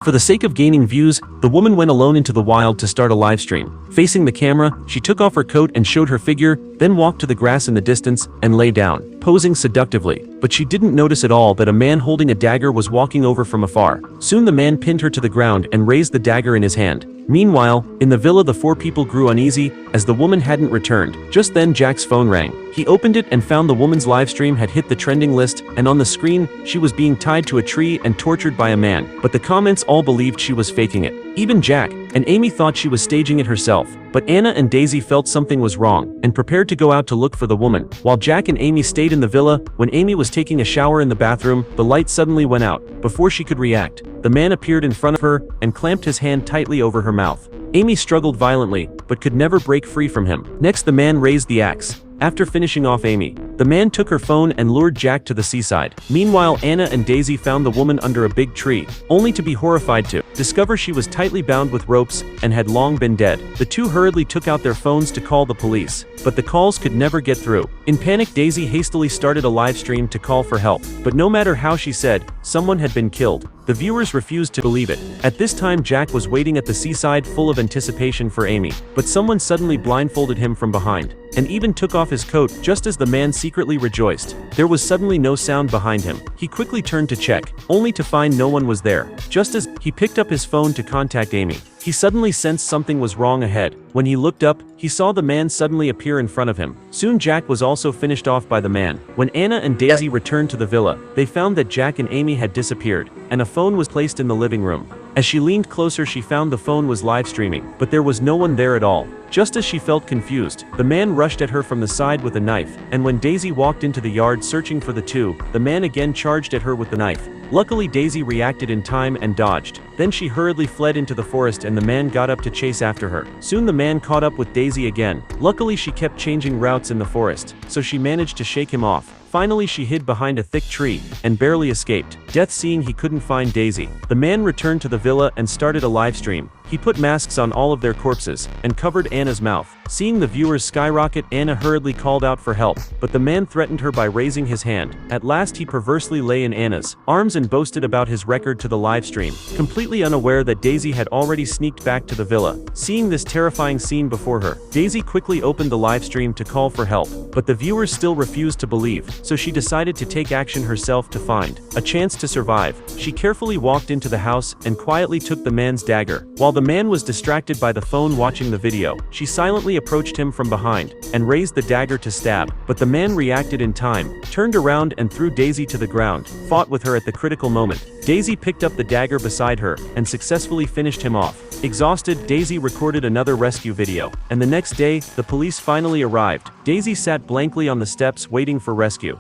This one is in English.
For the sake of gaining views, the woman went alone into the wild to start a live stream. Facing the camera, she took off her coat and showed her figure, then walked to the grass in the distance and lay down, posing seductively. But she didn't notice at all that a man holding a dagger was walking over from afar. Soon the man pinned her to the ground and raised the dagger in his hand. Meanwhile, in the villa the four people grew uneasy, as the woman hadn't returned. Just then Jack's phone rang. He opened it and found the woman's livestream had hit the trending list, and on the screen, she was being tied to a tree and tortured by a man. But the comments all believed she was faking it. Even Jack and Amy thought she was staging it herself. But Anna and Daisy felt something was wrong, and prepared to go out to look for the woman. While Jack and Amy stayed in the villa, when Amy was taking a shower in the bathroom, the light suddenly went out. Before she could react, the man appeared in front of her and clamped his hand tightly over her mouth. Amy struggled violently, but could never break free from him. Next the man raised the axe. After finishing off Amy, the man took her phone and lured Jack to the seaside. Meanwhile, Anna and Daisy found the woman under a big tree, only to be horrified to discover she was tightly bound with ropes and had long been dead. The two hurriedly took out their phones to call the police, but the calls could never get through. In panic, Daisy hastily started a live stream to call for help, but no matter how she said, someone had been killed. The viewers refused to believe it. At this time, Jack was waiting at the seaside full of anticipation for Amy, but someone suddenly blindfolded him from behind, and even took off his coat just as the man secretly rejoiced. There was suddenly no sound behind him. He quickly turned to check, only to find no one was there. Just as he picked up his phone to contact Amy, he suddenly sensed something was wrong ahead. When he looked up, he saw the man suddenly appear in front of him. Soon Jack was also finished off by the man. When Anna and Daisy returned to the villa, they found that Jack and Amy had disappeared, and a phone was placed in the living room. As she leaned closer, she found the phone was live streaming, but there was no one there at all. Just as she felt confused, the man rushed at her from the side with a knife, and when Daisy walked into the yard searching for the two, the man again charged at her with the knife. Luckily, Daisy reacted in time and dodged. Then she hurriedly fled into the forest and the man got up to chase after her. Soon the man caught up with Daisy again. Luckily, she kept changing routes in the forest, so she managed to shake him off. Finally, she hid behind a thick tree and barely escaped. Death seeing he couldn't find Daisy, the man returned to the villa and started a live stream. He put masks on all of their corpses and covered Anna's mouth. Seeing the viewers skyrocket, Anna hurriedly called out for help, but the man threatened her by raising his hand. At last, he perversely lay in Anna's arms and boasted about his record to the live stream, completely unaware that Daisy had already sneaked back to the villa. Seeing this terrifying scene before her, Daisy quickly opened the live stream to call for help, but the viewers still refused to believe, so she decided to take action herself to find a chance to survive. She carefully walked into the house and quietly took the man's dagger. While the man was distracted by the phone watching the video, she silently approached him from behind and raised the dagger to stab, but the man reacted in time, turned around and threw Daisy to the ground, fought with her at the critical moment. Daisy picked up the dagger beside her and successfully finished him off. Exhausted, Daisy recorded another rescue video, and the next day, the police finally arrived. Daisy sat blankly on the steps waiting for rescue.